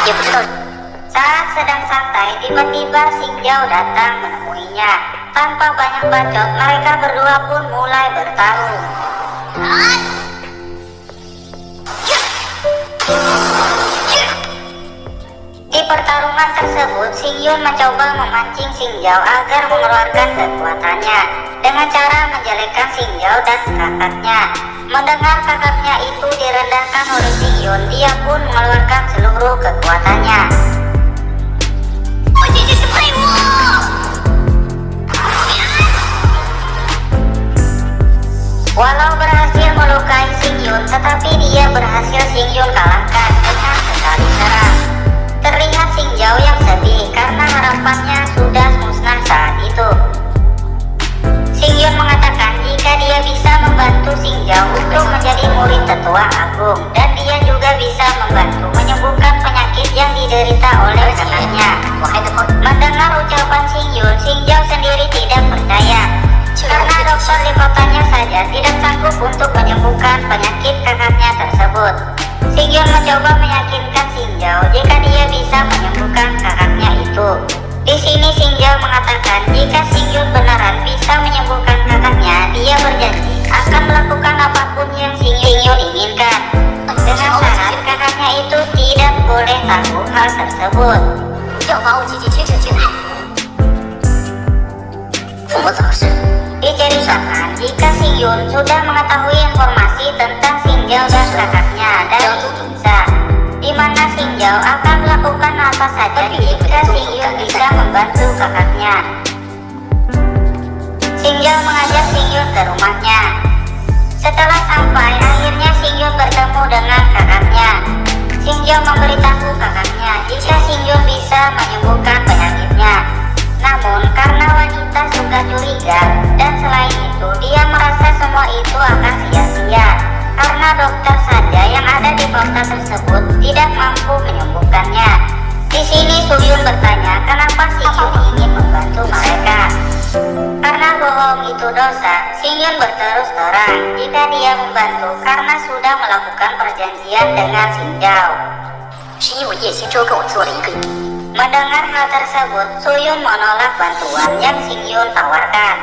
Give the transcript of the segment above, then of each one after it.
Saat sedang santai, tiba-tiba Xingjao datang menemuinya. Tanpa banyak bacot, mereka berdua pun mulai bertarung. Di pertarungan tersebut, Xingyun mencoba memancing Xingjao agar mengeluarkan kekuatannya dengan cara menjelekkan Xingjao dan kakaknya. Mendengar kakaknya itu direndahkan oleh Xingyun, dia pun mengeluarkan seluruh kekuatannya. Walau berhasil melukai Xingyun, tetapi dia berhasil Xingyun kalahkan dengan sekali serang. Terlihat Xingjao yang sedih karena harapannya sudah musnah saat itu. Xingyun mengatakan jika dia bisa membantu Xingjao untuk menjadi murid tetua agung, dan dia juga bisa membantu menyembuhkan penyakit yang diderita oleh kakaknya. Mendengar ucapan Xingyun, Xingjao sendiri tidak percaya karena dokter di kotanya saja tidak sanggup untuk menyembuhkan penyakit kakaknya tersebut. Xingyun mencoba meyakinkan Xingjao jika dia bisa menyembuhkan kakaknya itu. Di sini Xingjao mengatakan jika Xingyun beneran bisa menyembuhkan kakaknya, dia berjanji akan melakukan apapun yang Xingyun inginkan. Dengan syarat kakaknya itu tidak boleh tahu hal tersebut. Diceritakan jika Xingyun sudah mengetahui informasi tentang Xingjao dan kakaknya dari Yinza, di mana Xingjao akan melakukan apa saja jika Xingyun bisa membantu kakaknya. Xingjao mengajak Xingyun ke rumahnya. Setelah sampai, akhirnya Xingyun bertemu dengan kakaknya. Xingjao memberitahu kakaknya jika Xingyun bisa menyembuhkan penyakitnya. Namun karena wanita suka curiga, dan selain itu dia merasa semua itu akan sia-sia karena dokter saja yang ada di kota tersebut tidak mampu menyembuhkannya. Di sini Suyun bertanya kenapa Xingyun ingin membantu mereka. Karena bohong itu dosa, Xingyun berterus terang jika dia membantu karena sudah melakukan perjanjian dengan Xingjao. Mendengar hal tersebut, Suyun menolak bantuan yang Xingyun tawarkan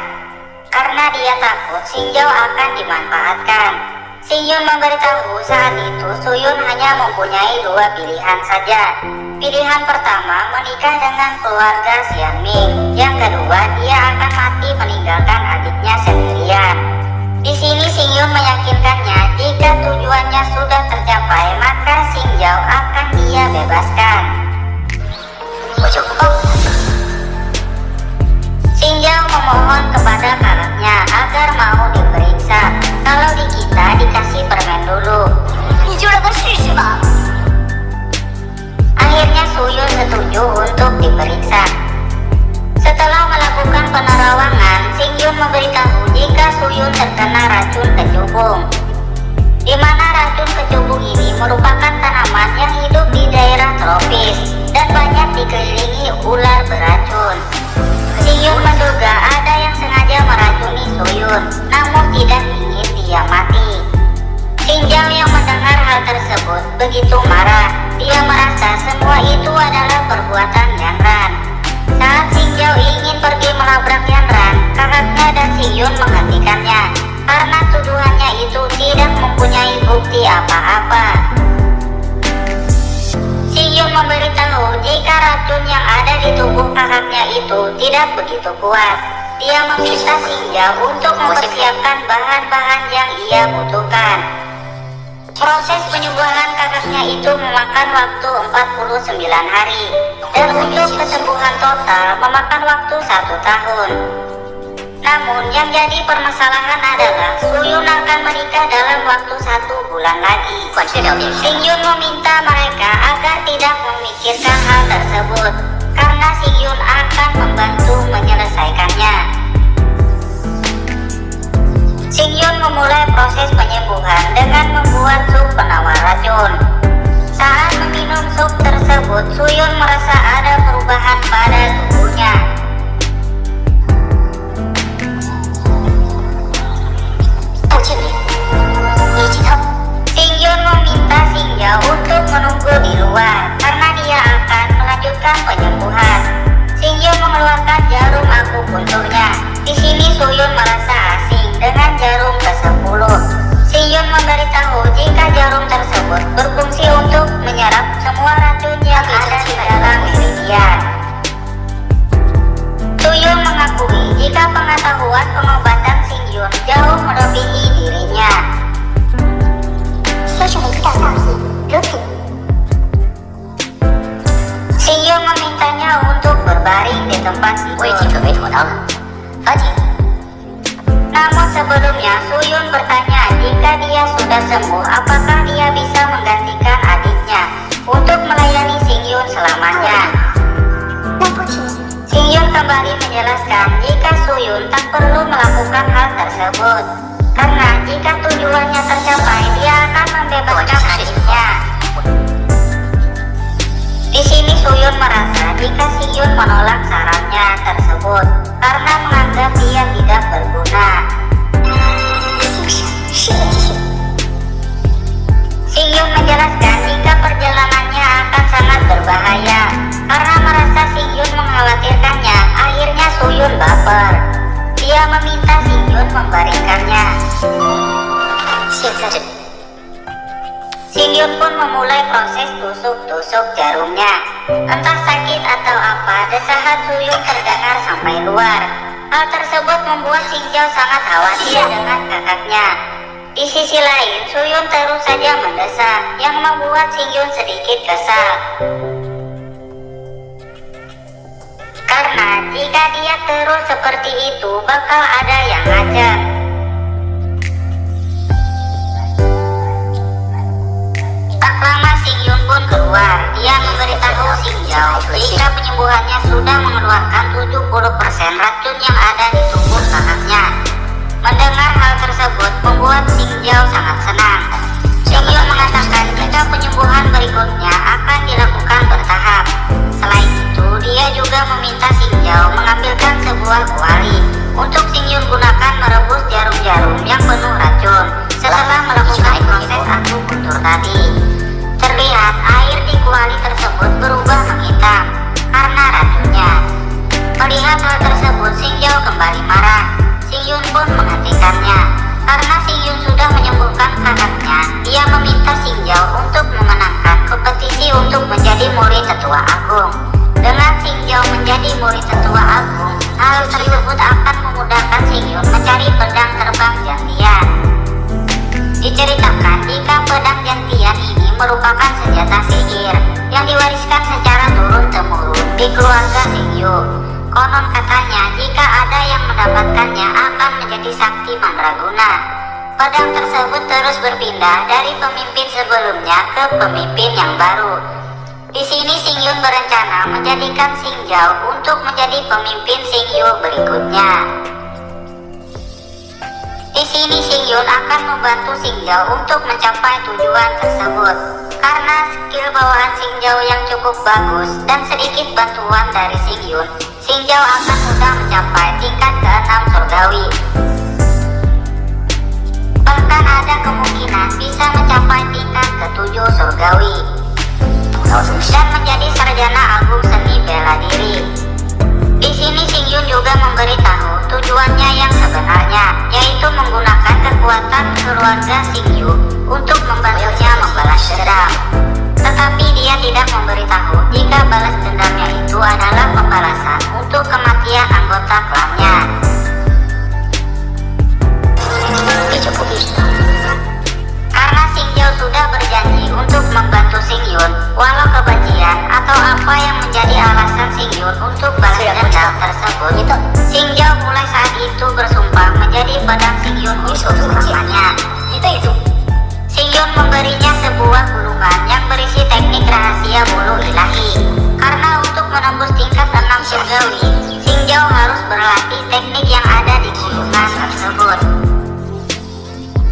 karena dia takut Xingjao akan dimanfaatkan. Xingyun memberitahu saat itu Suyun hanya mempunyai dua pilihan saja. Pilihan pertama menikah dengan keluarga Xianming. Yang kedua, dia akan mati meninggalkan adiknya sendirian. Di sini Xingyun meyakinkannya jika tujuannya sudah tercapai maka Xingjao akan dia bebaskan. Xingjao memohon kepada kakaknya agar mau diperiksa. Kalau di kita dikasih permen dulu. Akhirnya Suyun setuju untuk diperiksa. Setelah melakukan penerawangan, Xingyun memberitahu jika Suyun terkena racun kecubung, di mana racun kecubung ini merupakan tanaman yang hidup di daerah tropis dan banyak dikelilingi ular beracun. Xingyun menduga ada yang sengaja meracuni Suyun, namun tidak ingin dia mati. Xingjao yang mendengar hal tersebut begitu marah. Dia merasa semua itu adalah perbuatan Yanran. Saat Xingjao ingin pergi melabrak Yanran, kakaknya dan Xingyun menghentikannya karena tuduhannya itu tidak mempunyai bukti apa-apa. Xingyun memberitahu jika racun yang ada di tubuh kakaknya itu tidak begitu kuat. Dia meminta Xingjao untuk mempersiapkan bahan-bahan yang ia butuhkan. Proses penyembuhan kakaknya itu memakan waktu 49 hari, dan untuk kesembuhan total memakan waktu 1 tahun. Namun yang jadi permasalahan adalah Suyun akan menikah dalam waktu 1 bulan lagi. Xingyun meminta mereka agar tidak memikirkan hal tersebut karena Xingyun akan membantu menyelesaikannya. Xingyun memulai proses penyembuhan dengan membuat sup penawar racun. Saat meminum sup tersebut, Suyun merasa ada perubahan pada tubuhnya. Xingyun meminta Xingjao untuk menunggu di luar karena dia mengeluarkan jarum agung untuknya. Di sini Suyun merasa asing dengan jarum ke-10. Singyun memberitahu jika jarum tersebut berfungsi untuk menyerap semua racun yang ada di dalam Meridian. Suyun mengakui jika pengetahuan pengobatan Singyun jauh melebihi dirinya. Singyun memintanya untuk berbaring di tempat tidur. Namun sebelumnya Suyun bertanya jika dia sudah sembuh, apakah dia bisa menggantikan adiknya untuk melayani Singyun selamanya. Singyun kembali menjelaskan jika Suyun tak perlu melakukan hal tersebut, karena jika tujuannya tercapai dia akan membebaskan adiknya. Di sini Suyun merasa jika Singyun menolak sarannya tersebut karena menganggap dia tidak berguna. Singyun menjelaskan jika perjalanannya akan sangat berbahaya. Karena merasa Singyun mengkhawatirkannya, akhirnya Suyun baper. Dia meminta Singyun membaringkannya. Singyun pun memulai proses tusuk-tusuk jarumnya. Entah sakit atau apa, desahan Suyun terdengar sampai luar. Hal tersebut membuat Singjao sangat khawatir dengan kakaknya. Di sisi lain, Suyun terus saja mendesak, yang membuat Singyun sedikit kesal. Karena jika dia terus seperti itu, bakal ada yang ngajak. Tak lama Singyun pun keluar. Dia memberitahu Singjao jika penyembuhannya sudah mengeluarkan 70% racun yang ada di tubuh kakaknya. Mendengar hal tersebut membuat Singjao sangat senang. Singyun mengatakan jika penyembuhan berikutnya akan dilakukan bertahap. Selain itu, dia juga meminta Singjao mengambilkan sebuah kuali untuk Singyun gunakan merebus jarum-jarum yang penuh racun. Setelah melakukan proses akupuntur tadi, terlihat air di kuali tersebut berubah menghitam karena racunnya. Melihat hal tersebut, Singjao kembali marah. Singyun pun menghentikannya. Karena Singyun sudah menyembuhkan kakaknya, dia meminta Singjao untuk memenangkan kompetisi untuk menjadi murid tetua agung. Dengan Singjao menjadi murid tetua agung, hal tersebut akan memudahkan Singyun mencari pedang terbang jantian. Diceritakan jika pedang jantian ini merupakan senjata sihir yang diwariskan secara turun-temurun di keluarga Singyu. Konon katanya jika ada yang mendapatkannya akan menjadi sakti mandraguna. Pedang tersebut terus berpindah dari pemimpin sebelumnya ke pemimpin yang baru. Di sini Singyun berencana menjadikan Singjao untuk menjadi pemimpin Singyu berikutnya. Di sini Singyun akan membantu Singjao untuk mencapai tujuan tersebut. Karena skill bawaan Singjao yang cukup bagus dan sedikit bantuan dari Singyun, Singjao akan mudah mencapai tingkat ke-6 surgawi. Bahkan ada kemungkinan bisa mencapai tingkat ke-7 surgawi dan menjadi sarjana agung seni bela diri. Di sini Singyun juga memberitahu tujuannya yang sebenarnya, yaitu menggunakan kekuatan keluarga Singyu untuk membantunya membalas dendam. Tetapi dia tidak memberitahu jika balas dendamnya itu adalah pembalasan untuk kematian anggota klannya. Karena Singjao sudah berjanji untuk membantu Singyun, walau kebencian atau apa yang menjadi alasan Singyun untuk balas dendam tersebut, Singjao mulai saat itu bersumpah menjadi pedang Singyun untuk selamanya. Singyun memberinya sebuah gulungan yang berisi teknik rahasia bulu ilahi. Karena untuk menembus tingkat 6 surgawi, Singjao harus berlatih teknik yang ada di gulungan tersebut.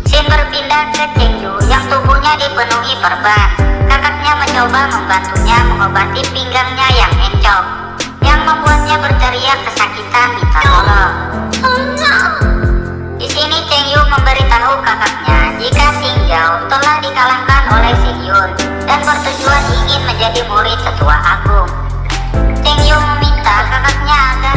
Sin berpindah ke Chengyu yang tubuhnya dipenuhi perban. Kakaknya mencoba membantunya mengobati pinggangnya yang encok, yang membuatnya berteriak kesakitan minta tolong. Di sini Chengyu memberitahu kakaknya jika Singjao telah dikalahkan oleh Singyun dan bertujuan ingin menjadi murid tetua agung. Chengyu meminta kakaknya agar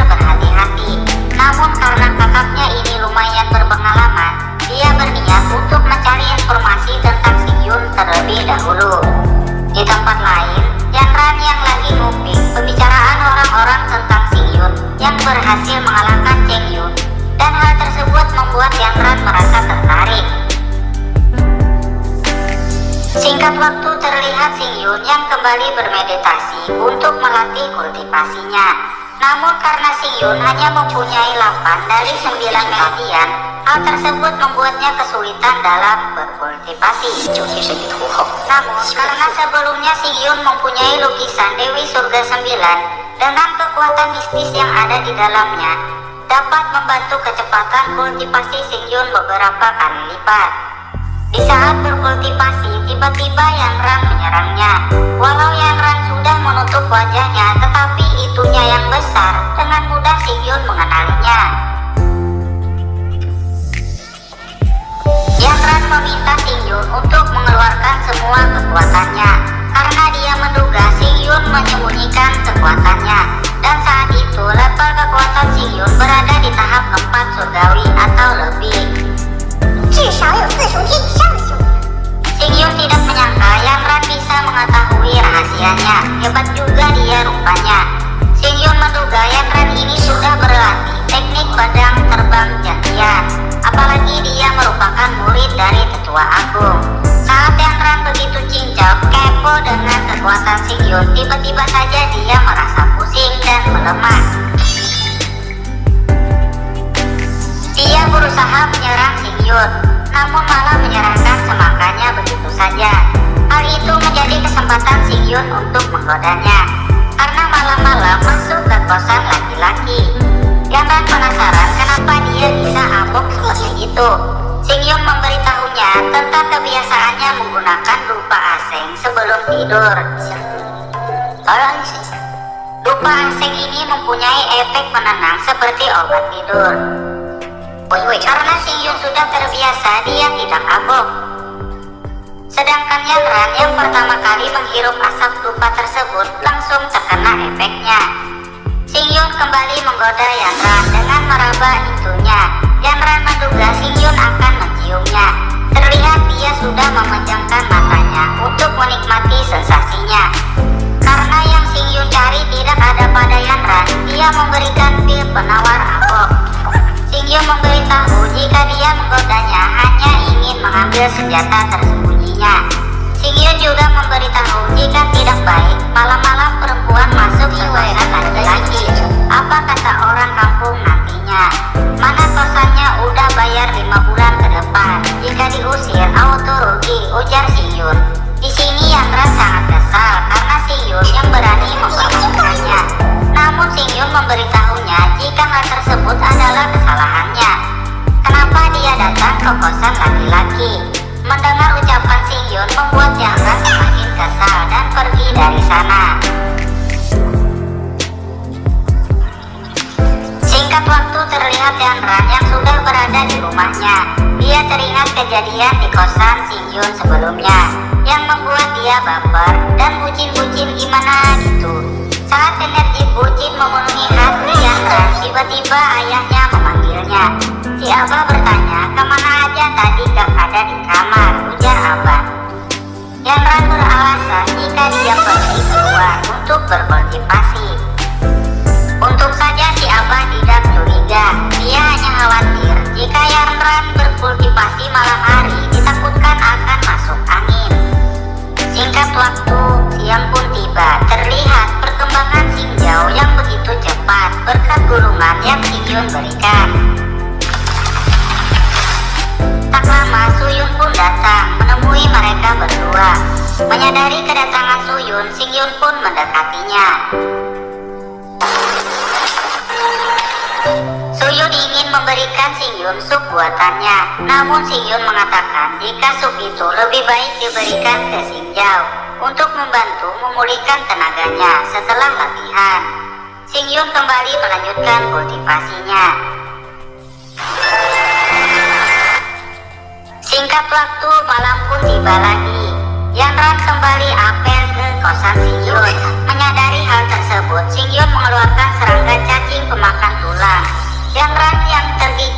kakaknya ini lumayan berpengalaman, dia berniat untuk mencari informasi tentang Xingyun terlebih dahulu. Di tempat lain, Yanran yang lagi nguping pembicaraan orang-orang tentang Xingyun yang berhasil mengalahkan Cheng Yun, dan hal tersebut membuat Yanran merasa tertarik. Singkat waktu terlihat Xingyun yang kembali bermeditasi untuk melatih kultivasinya. Namun karena Xingyun hanya mempunyai 8 dari 9 meridian, hal tersebut membuatnya kesulitan dalam berkultivasi. Namun karena sebelumnya Xingyun mempunyai lukisan Dewi Surga 9 dengan kekuatan mistis yang ada di dalamnya, dapat membantu kecepatan kultivasi Xingyun beberapa kali lipat. Di saat berkultivasi, tiba-tiba Yanran menyerangnya. Walau Yanran sudah menutup wajahnya, tetapi itunya yang besar, dengan mudah Xingyun mengenalinya. Yanran meminta Xingyun untuk mengeluarkan semua kekuatannya, karena dia menduga Xingyun menyembunyikan kekuatannya. Dan saat itu, level kekuatan Xingyun berada di tahap 4 surgawi atau lebih. Xingyun tidak menyangka Yanran bisa mengetahui rahasianya. Hebat juga dia rupanya. Xingyun menduga Yanran ini sudah berlatih teknik pedang terbang jantian. Apalagi dia merupakan murid dari Tetua Agung. Saat Yanran begitu cincau kepo dengan kekuatan Xingyun, tiba-tiba saja dia merasa pusing dan melemah. Dia berusaha menyerang Xingyun, namun malah menyerahkan semangkanya begitu saja. Hal itu menjadi kesempatan Xingyun untuk menggodanya, karena malam-malam masuk ke kosan laki-laki. Yanran penasaran kenapa dia bisa abok seperti itu. Xingyun memberitahunya tentang kebiasaannya menggunakan dupa aseng sebelum tidur. Dupa aseng ini mempunyai efek penenang seperti obat tidur. Karena Xingyun sudah terbiasa, dia tidak abok. Sedangkan Yanran yang pertama kali menghirup asap dupa tersebut langsung terkena efeknya. Xingyun kembali menggoda Yanran dengan meraba hidungnya. Yanran menduga Xingyun akan menciumnya. Terlihat dia sudah memejamkan matanya untuk menikmati sensasinya. Karena yang Xingyun cari tidak ada pada Yanran, dia memberikan pil penawar abok. Xingyun memberitahu jika dia menggodanya hanya ingin mengambil senjata tersembunyinya. Xingyun juga memberitahu jika tidak baik malam-malam perempuan masuk ke kosan laki-laki. Apa kata orang kampung nantinya? Mana kosannya udah bayar 5 bulan ke depan. Jika diusir auto rugi, ujar Xingyun. Di sini Yanran sangat kesal karena Xingyun yang berani membawakannya. Namun Xingyun memberitahunya jika hal tersebut adalah kesalahannya. Kenapa dia datang ke kosan laki-laki? Mendengar ucapan Xingyun membuat Yanran semakin kesal dan pergi dari sana. Singkat waktu terlihat Yanran yang sudah berada di rumahnya. Dia teringat kejadian di kosan Xingyun sebelumnya yang membuat dia baper dan bucin-bucin gimana gitu. Saat energi bucin memenuhi hati Yanran, tiba-tiba ayahnya memanggilnya. Si Abah bertanya, kemana aja tadi gak ada di kamar, ujar Abah. Yanran beralasan jika dia pergi keluar untuk berkultivasi. Untung saja si Abah tidak curiga. Dia hanya khawatir jika Yanran berkultivasi malam hari ditakutkan akan masuk angin. Singkat waktu, siang pun tiba. Terlihat perkembangan Xinjiao yang begitu cepat berkat gulungan yang Xingyun berikan. Tak lama Suyun pun datang menemui mereka berdua. Menyadari kedatangan Suyun, Xingyun pun mendekatinya. Suyun ingin memberikan Xingyun sup buatannya, namun Xingyun mengatakan jika sup itu lebih baik diberikan ke Xinjiao untuk membantu memulihkan tenaganya setelah latihan. Xingyun kembali melanjutkan kultivasinya. Singkat waktu, malam pun tiba lagi. Yanran kembali apel ke kosan Xingyun. Menyadari hal tersebut, Xingyun mengeluarkan serangga cacing pemakan tulang. Yanran yang tergigit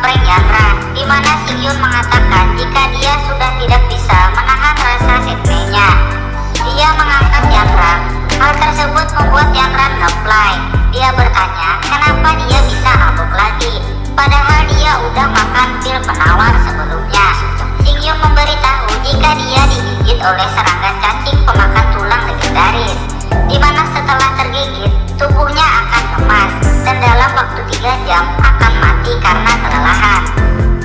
prank Yanran, di mana Singyun mengatakan jika dia sudah tidak bisa menahan rasa setmenya. Dia mengangkat Yanran. Hal tersebut membuat Yanran nge-fly. Dia bertanya kenapa dia bisa mabuk lagi, padahal dia udah makan pil penawar sebelumnya. Singyun memberitahu jika dia digigit oleh serangga cacing pemakan tulang legendaris, di mana setelah tergigit tubuhnya akan lemas dan dalam waktu 3 jam akan mati karena kelelahan.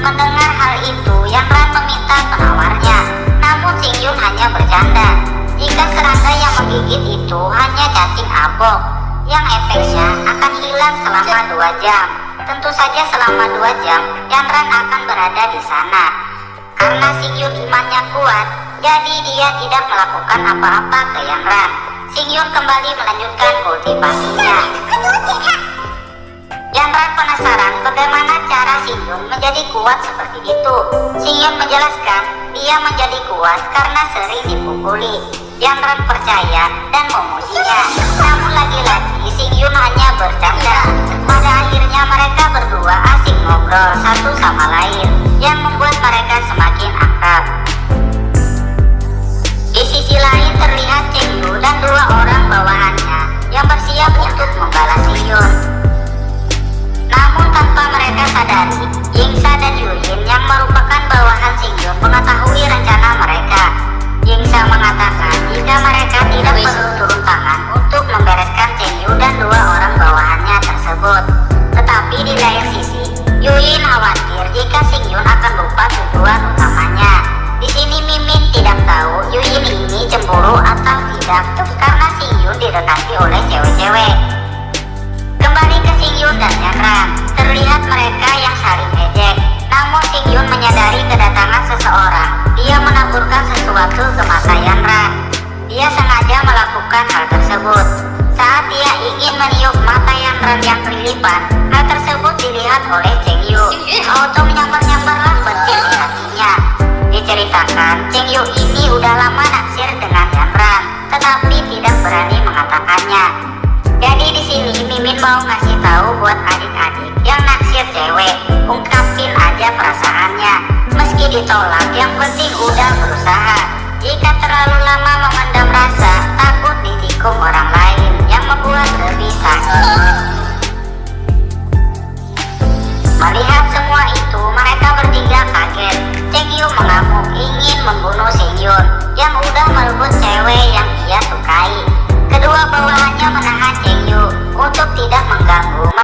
Mendengar hal itu, Yanran meminta penawarnya, namun Singyun hanya bercanda jika serangga yang menggigit itu hanya cacing abok yang efeknya akan hilang selama 2 jam. Tentu saja selama 2 jam Yanran akan berada di sana. Karena Singyun imannya kuat, jadi dia tidak melakukan apa-apa ke Yanran. Singyun kembali melanjutkan kultivasinya. Yanran penasaran bagaimana cara Singyun menjadi kuat seperti itu. Singyun menjelaskan dia menjadi kuat karena sering dipukuli. Yanran percaya dan memujinya. Namun lagi-lagi Singyun hanya bercanda. Pada akhirnya mereka berdua asik ngobrol satu sama lain, yang membuat mereka semakin akrab. Di sisi lain terlihat Chengyu dan 2 orang bawahannya yang bersiap untuk membalas Singyun. Namun tanpa mereka sadari, Yingsa dan Yuyin yang merupakan bawahan Singyun mengetahui rencana mereka. Yingsa mengatakan jika mereka tidak perlu turun tangan untuk membereskan Chengyu dan 2 orang bawahannya tersebut. Tetapi di lain sisi, Yuyin khawatir jika Singyun akan lupa tujuan utamanya. Di sini Mimin tidak tahu Yuyin ini cemburu atau tidak karena Singyun didekati oleh cewek-cewek. Kembali ke Singyun dan Yanran, terlihat mereka yang saling ejek. Namun Singyun menyadari kedatangan seseorang. Dia menaburkan sesuatu ke mata Yanran. Dia sengaja melakukan hal tersebut. Saat dia ingin meniup mata Yanran yang kelilipan, hal tersebut dilihat oleh Chengyu. Auto menyambar-nyambarlah petir di hatinya. Diceritakan Chengyu ini udah lama naksir dengan Yanran, tetapi tidak berani mengatakannya. Jadi di sini Mimin mau ngasih tahu buat adik-adik yang naksir cewek, ungkapin aja perasaannya. Meski ditolak, yang penting udah berusaha. Jika terlalu lama memendam